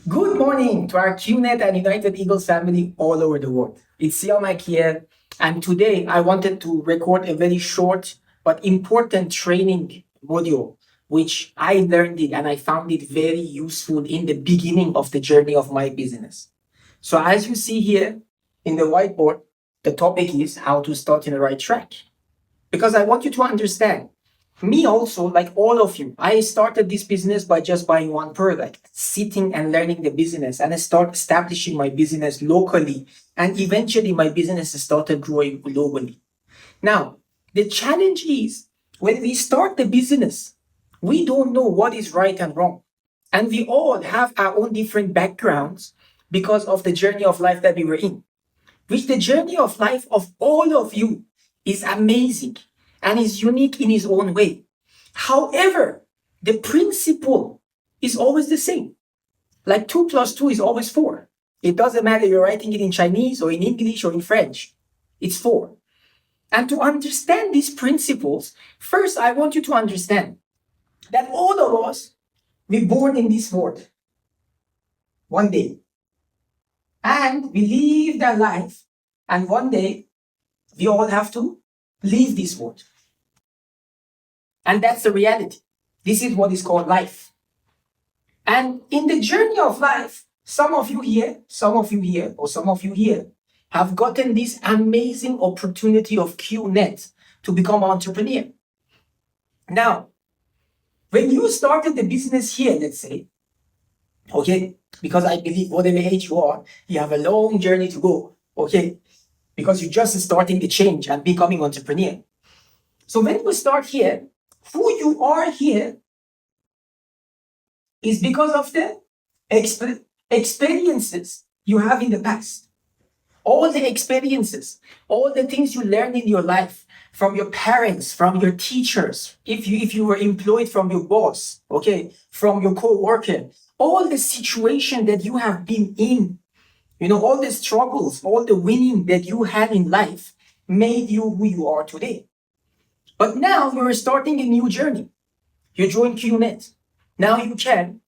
Good morning to our QNet and United Eagles family all over the world. It's Siamak here, and today I wanted to record a very short but important training module, which I learned it and I found it very useful in the beginning of the journey of my business. So as you see here in the whiteboard, the topic is how to start in the right track. Because I want you to understand, me also, like all of you, I started this business by just buying one product, sitting and learning the business, and I start establishing my business locally, and eventually my business started growing globally. Now, the challenge is when we start the business, we don't know what is right and wrong. And we all have our own different backgrounds because of the journey of life that we were in. Which the journey of life of all of you is amazing and is unique in its own way. However, the principle is always the same. Like 2 plus 2 is always 4. It doesn't matter you're writing it in Chinese or in English or in French. It's 4. And to understand these principles, first I want you to understand that all of us, we're born in this world one day. And we live that life, and one day we all have to leave this world. And that's the reality. This is what is called life. And in the journey of life, some of you here, have gotten this amazing opportunity of QNet to become an entrepreneur. Now, when you started the business here, let's say, okay, because I believe whatever age you are, you have a long journey to go, okay, because you're just starting the change and becoming an entrepreneur. So when we start here, who you are here is because of the experiences you have in the past. All the experiences, all the things you learned in your life from your parents, from your teachers, if you were employed, from your boss, okay, from your co-worker, all the situation that you have been in, all the struggles, all the winning that you had in life made you who you are today. But now you're starting a new journey. You join QNet. Now you can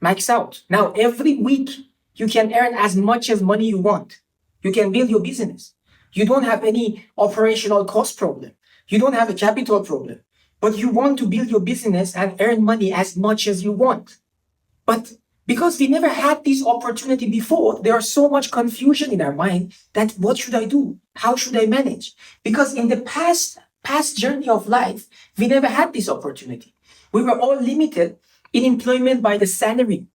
max out. Now every week you can earn as much as money you want. You can build your business. You don't have any operational cost problem. You don't have a capital problem. But you want to build your business and earn money as much as you want. But because we never had this opportunity before, there is so much confusion in our mind that what should I do? How should I manage? Because in the past journey of life, we never had this opportunity. We were all limited in employment by the salary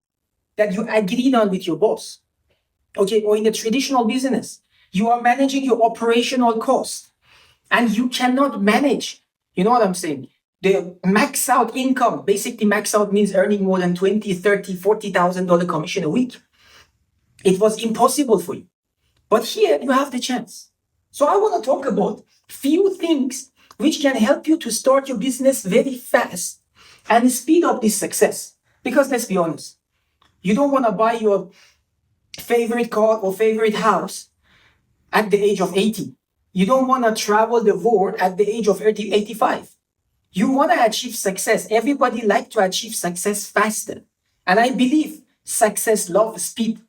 that you agreed on with your boss. Okay, or in the traditional business, you are managing your operational cost and you cannot manage, you know what I'm saying? The max out income, basically max out means earning more than $20,000, $30,000, $40,000 commission a week. It was impossible for you. But here you have the chance. So I want to talk about few things which can help you to start your business very fast and speed up this success. Because let's be honest, you don't want to buy your favorite car or favorite house at the age of 80. You don't want to travel the world at the age of 85. You want to achieve success. Everybody likes to achieve success faster. And I believe success loves speed.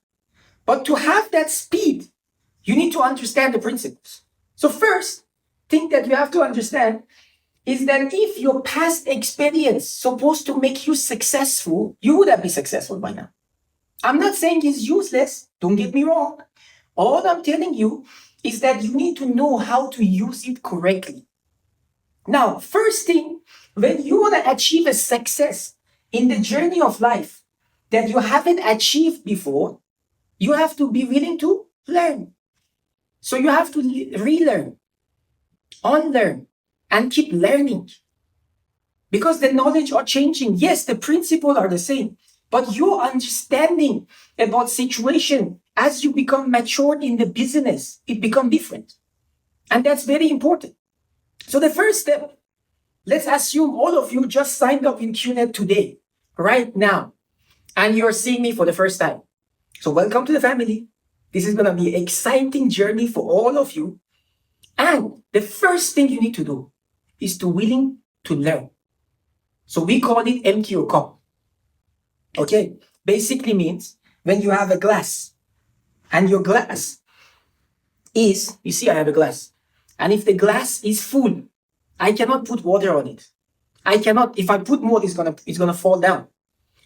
But to have that speed, you need to understand the principles. So first thing that you have to understand is that if your past experience supposed to make you successful, you would have been successful by now. I'm not saying it's useless. Don't get me wrong. All I'm telling you is that you need to know how to use it correctly. Now, first thing, when you want to achieve a success in the journey of life that you haven't achieved before, you have to be willing to learn. So you have to relearn, unlearn, and keep learning. because the knowledge are changing. Yes, the principles are the same, but your understanding about situation as you become matured in the business, it become different. And that's very important. So the first step, let's assume all of you just signed up in QNet today, right now, and you're seeing me for the first time. So welcome to the family. This is going to be an exciting journey for all of you. And the first thing you need to do is to willing to learn. So we call it empty your cup. Okay, basically means when you have a glass and your glass is, you see I have a glass, and if the glass is full, I cannot put water on it. I cannot, if I put more, it's gonna fall down.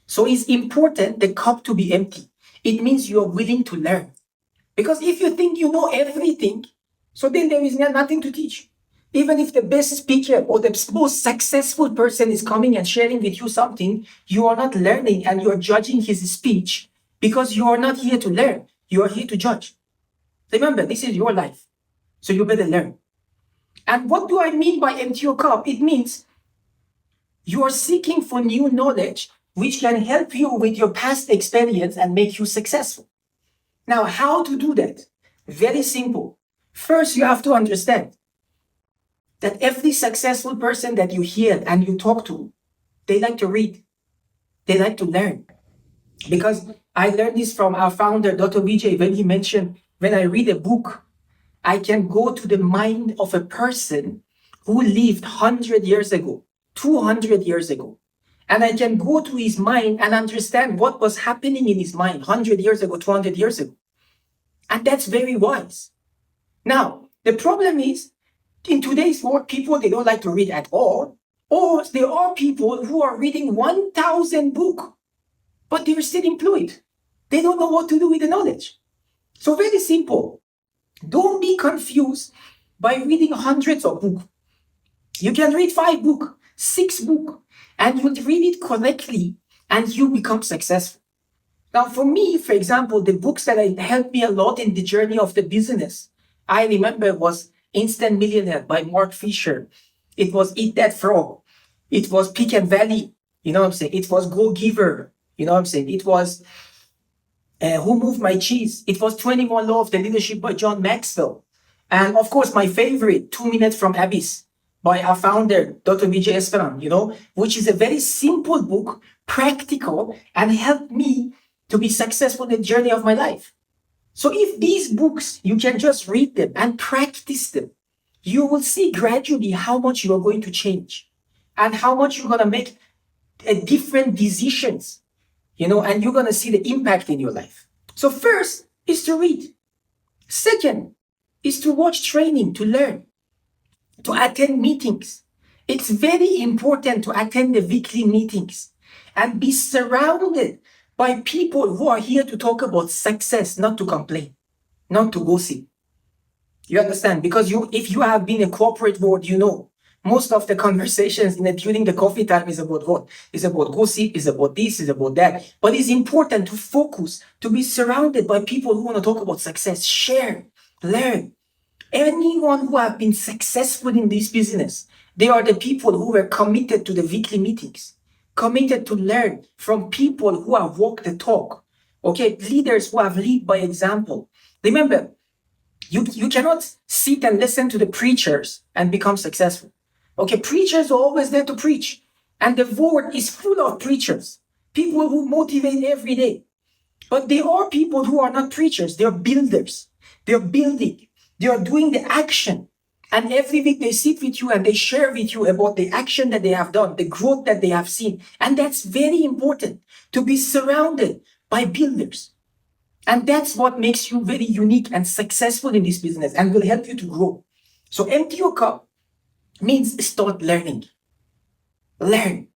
So it's important the cup to be empty. It means you're willing to learn. Because if you think you know everything, so then there is nothing to teach. Even if the best speaker or the most successful person is coming and sharing with you something, you are not learning and you're judging his speech because you are not here to learn. You are here to judge. Remember, this is your life. So you better learn. And what do I mean by empty your cup? It means you are seeking for new knowledge which can help you with your past experience and make you successful. Now, how to do that? Very simple. First, you have to understand that every successful person that you hear and you talk to, they like to read. They like to learn. Because I learned this from our founder, Dr. Vijay, when he mentioned, when I read a book, I can go to the mind of a person who lived 100 years ago, 200 years ago. And I can go to his mind and understand what was happening in his mind 100 years ago, 200 years ago. And that's very wise. Now, the problem is, in today's world, people, they don't like to read at all. Or there are people who are reading 1,000 books, but they're still employed. They don't know what to do with the knowledge. So very simple. Don't be confused by reading hundreds of books. You can read 5 books, 6 books, and you read it correctly, and you become successful. Now, for me, for example, the books that helped me a lot in the journey of the business, I remember was Instant Millionaire by Mark Fisher. It was Eat That Frog. It was Pick and Valley. You know what I'm saying? It was Go Giver. You know what I'm saying? It was Who Moved My Cheese? It was 21 Law of the Leadership by John Maxwell. And of course, my favorite, 2 Minutes from Abyss by our founder, Dr. Vijay Esperan, which is a very simple book, practical, and helped me to be successful in the journey of my life. So if these books, you can just read them and practice them, you will see gradually how much you are going to change and how much you're going to make different decisions, and you're going to see the impact in your life. So first is to read. Second is to watch training, to learn, to attend meetings. It's very important to attend the weekly meetings and be surrounded by people who are here to talk about success, not to complain, not to gossip. You understand? Because if you have been in corporate world, most of the conversations during the coffee time is about what? It's about gossip, it's about this, it's about that. But it's important to focus, to be surrounded by people who want to talk about success, share, learn. Anyone who have been successful in this business, they are the people who were committed to the weekly meetings, committed to learn from people who have walked the talk. Okay, leaders who have led by example. Remember, you cannot sit and listen to the preachers and become successful. Okay, preachers are always there to preach. And the world is full of preachers, people who motivate every day. But there are people who are not preachers, they are builders. They are building, they are doing the action. And every week they sit with you and they share with you about the action that they have done, the growth that they have seen. And that's very important, to be surrounded by builders. And that's what makes you very unique and successful in this business and will help you to grow. So empty your cup means start learning. Learn.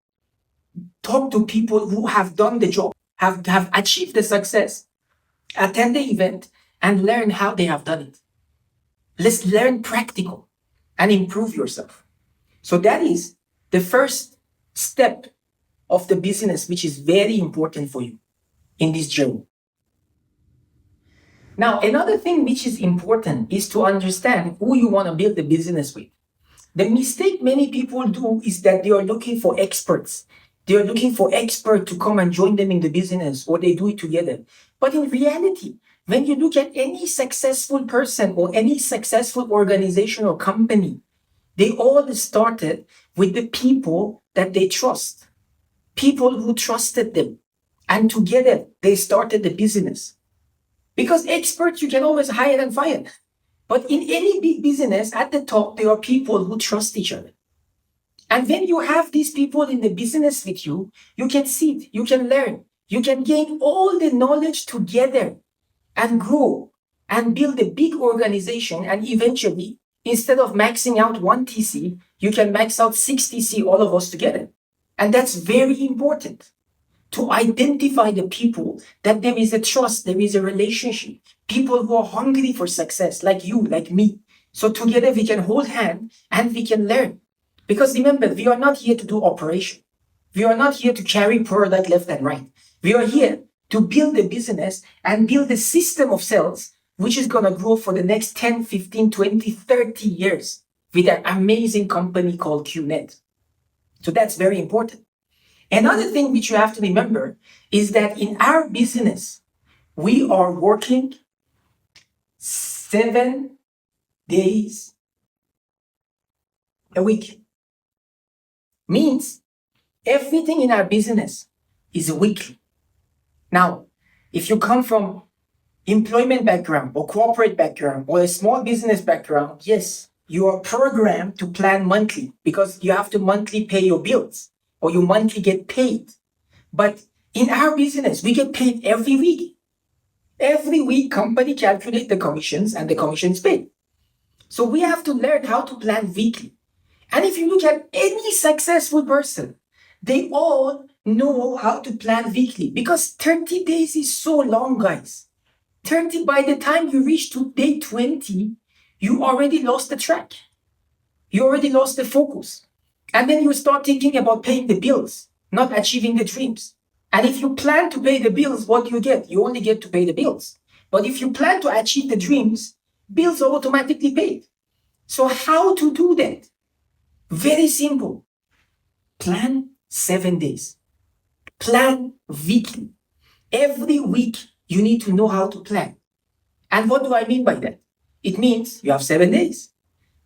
Talk to people who have done the job, have achieved the success. Attend the event and learn how they have done it. Let's learn practical and improve yourself. So that is the first step of the business, which is very important for you in this journey. Now, another thing which is important is to understand who you want to build the business with. The mistake many people do is that they are looking for experts. They are looking for experts to come and join them in the business, or they do it together. But in reality, when you look at any successful person or any successful organization or company, they all started with the people that they trust, people who trusted them. And together they started the business. Because experts you can always hire and fire. But in any big business, at the top, there are people who trust each other. And when you have these people in the business with you, you can sit, you can learn, you can gain all the knowledge together and grow and build a big organization. And eventually, instead of maxing out one TC, you can max out 6 TC, all of us together. And that's very important to identify the people that there is a trust, there is a relationship, people who are hungry for success, like you, like me. So together we can hold hands and we can learn. Because remember, we are not here to do operation. We are not here to carry product left and right. We are here to build a business and build a system of sales which is going to grow for the next 10, 15, 20, 30 years with an amazing company called QNet. So that's very important. Another thing which you have to remember is that in our business, we are working 7 days a week. Means everything in our business is weekly. Now, if you come from employment background or corporate background or a small business background, yes, you are programmed to plan monthly because you have to monthly pay your bills or you monthly get paid. But in our business, we get paid every week. Every week, company calculate the commissions and the commissions paid. So we have to learn how to plan weekly. And if you look at any successful person, they all know how to plan weekly because 30 days is so long, guys. 30, by the time you reach to day 20, you already lost the track. You already lost the focus. And then you start thinking about paying the bills, not achieving the dreams. And if you plan to pay the bills, what do you get? You only get to pay the bills. But if you plan to achieve the dreams, bills are automatically paid. So how to do that? Very simple. Plan 7 days. Plan weekly. Every week, you need to know how to plan. And what do I mean by that? It means you have 7 days.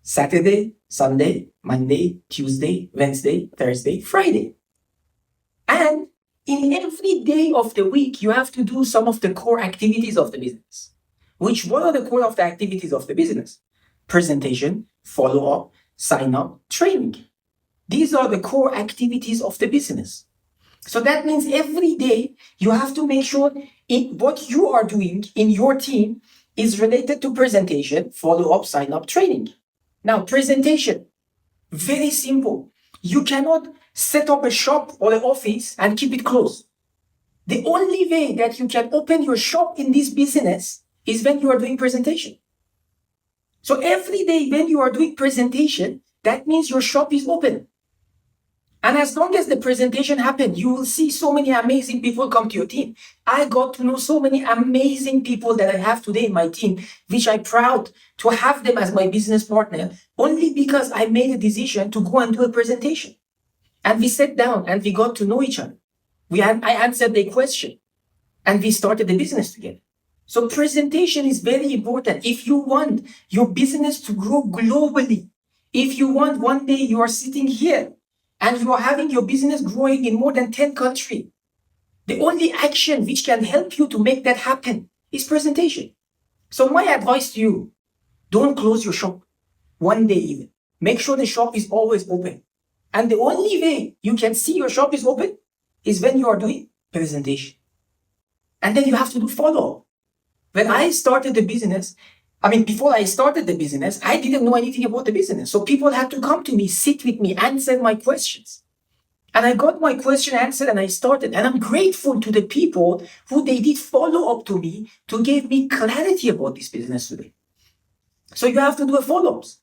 Saturday, Sunday, Monday, Tuesday, Wednesday, Thursday, Friday. And in every day of the week, you have to do some of the core activities of the business. What are the core of the activities of the business? Presentation, follow-up, sign-up, training. These are the core activities of the business. So that means every day you have to make sure what you are doing in your team is related to presentation, follow-up, sign-up, training. Now, presentation, very simple. You cannot set up a shop or an office and keep it closed. The only way that you can open your shop in this business is when you are doing presentation. So every day when you are doing presentation, that means your shop is open. And as long as the presentation happens, you will see so many amazing people come to your team. I got to know so many amazing people that I have today in my team, which I'm proud to have them as my business partner, only because I made a decision to go and do a presentation. And we sat down and we got to know each other. I answered their question and we started the business together. So presentation is very important. If you want your business to grow globally, if you want one day you are sitting here and you are having your business growing in more than 10 countries, the only action which can help you to make that happen is presentation. So my advice to you, don't close your shop one day even. Make sure the shop is always open. And the only way you can see your shop is open is when you are doing presentation. And then you have to do follow-up. When I started the business, before I started the business, I didn't know anything about the business. So people had to come to me, sit with me, answer my questions. And I got my question answered and I started. And I'm grateful to the people who they did follow up to me to give me clarity about this business today. So you have to do a follow-ups.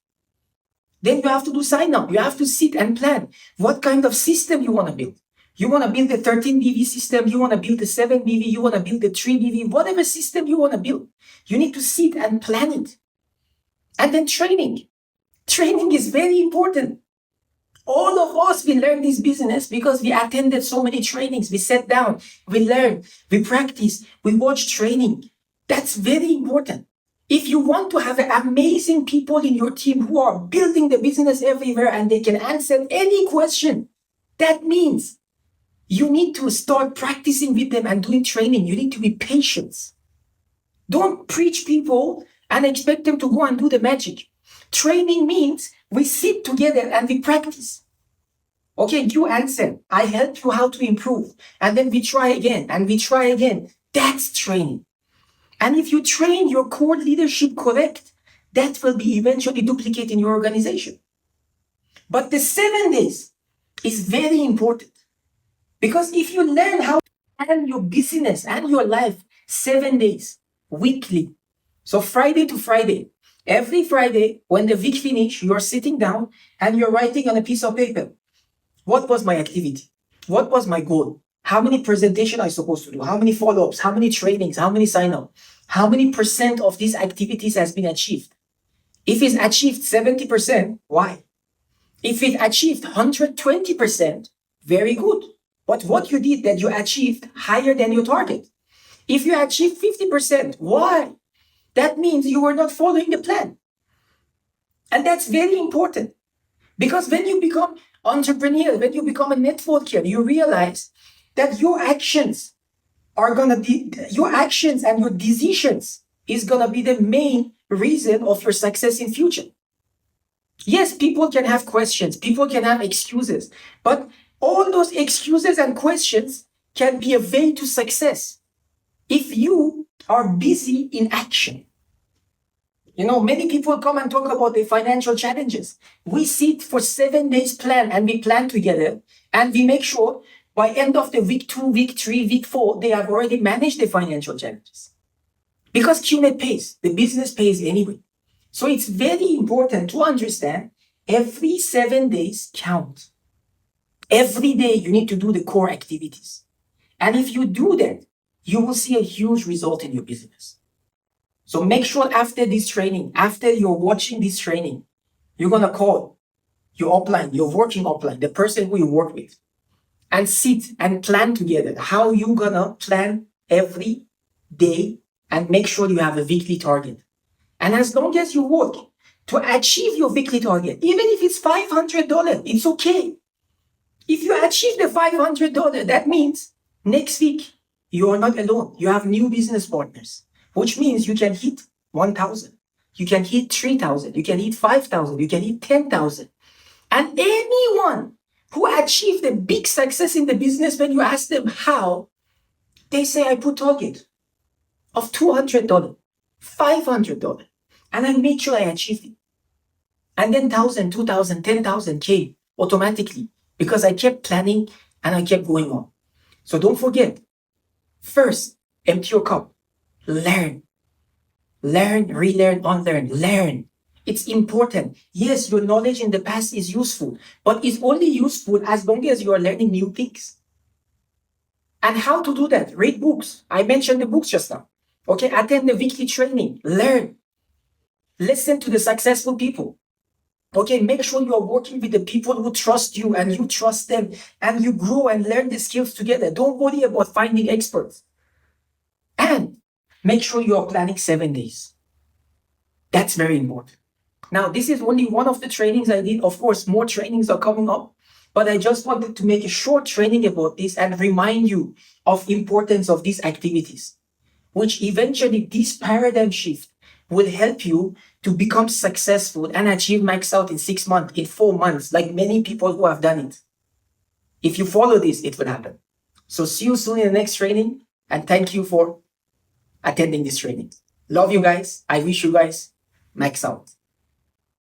Then you have to do sign-up. You have to sit and plan what kind of system you want to build. You want to build a 13 BV system, you want to build a 7 BV, you want to build a 3 BV, whatever system you want to build. You need to sit and plan it. And then training. Training is very important. All of us, we learn this business because we attended so many trainings. We sat down, we learned, we practice, we watch training. That's very important. If you want to have amazing people in your team who are building the business everywhere and they can answer any question, that means you need to start practicing with them and doing training. You need to be patient. Don't preach people and expect them to go and do the magic. Training means we sit together and we practice. Okay, you answer. I help you how to improve. And then we try again and we try again. That's training. And if you train your core leadership correct, that will be eventually duplicated in your organization. But the 7 days is very important. Because if you learn how to plan your business and your life 7 days, weekly, so Friday to Friday, every Friday, when the week finish, you're sitting down and you're writing on a piece of paper, what was my activity? What was my goal? How many presentation I supposed to do? How many follow-ups? How many trainings? How many sign-up? How many % of these activities has been achieved? If it's achieved 70%, why? If it achieved 120%, very good. But what you did that you achieved higher than your target. If you achieved 50%, why? That means you were not following the plan. And that's very important. Because when you become entrepreneur, when you become a networker, you realize that your actions your actions and your decisions is gonna be the main reason of your success in future. Yes, people can have questions, people can have excuses, but all those excuses and questions can be a way to success if you are busy in action. You know, many people come and talk about their financial challenges. We sit for 7 days plan and we plan together and we make sure by end of the week 2, week 3, week 4, they have already managed their financial challenges. Because QNet pays, the business pays anyway. So it's very important to understand every 7 days count. Every day you need to do the core activities. And if you do that, you will see a huge result in your business. So make sure after this training, after you're watching this training, you're going to call your upline, your working upline, the person who you work with, and sit and plan together how you're going to plan every day and make sure you have a weekly target. And as long as you work to achieve your weekly target, even if it's $500, it's okay. If you achieve the $500, that means next week you are not alone. You have new business partners, which means you can hit 1,000. You can hit 3,000. You can hit 5,000. You can hit 10,000. And anyone who achieved a big success in the business, when you ask them how, they say, I put target of $200, $500, and I made sure I achieved it. And then 1,000, 2,000, 10,000 came automatically because I kept planning and I kept going on. So don't forget, first, empty your cup. Learn, relearn, unlearn, learn. It's important. Yes, your knowledge in the past is useful, but it's only useful as long as you are learning new things. And how to do that? Read books. I mentioned the books just now. Okay, attend the weekly training. Learn. Listen to the successful people. Okay, make sure you are working with the people who trust you and you trust them and you grow and learn the skills together. Don't worry about finding experts. And make sure you are planning 7 days. That's very important. Now, this is only one of the trainings I did. Of course, more trainings are coming up, but I just wanted to make a short training about this and remind you of importance of these activities, which eventually this paradigm shift will help you to become successful and achieve max out in 6 months, in 4 months, like many people who have done it. If you follow this, it will happen. So see you soon in the next training, and thank you for attending this training. Love you guys. I wish you guys max out.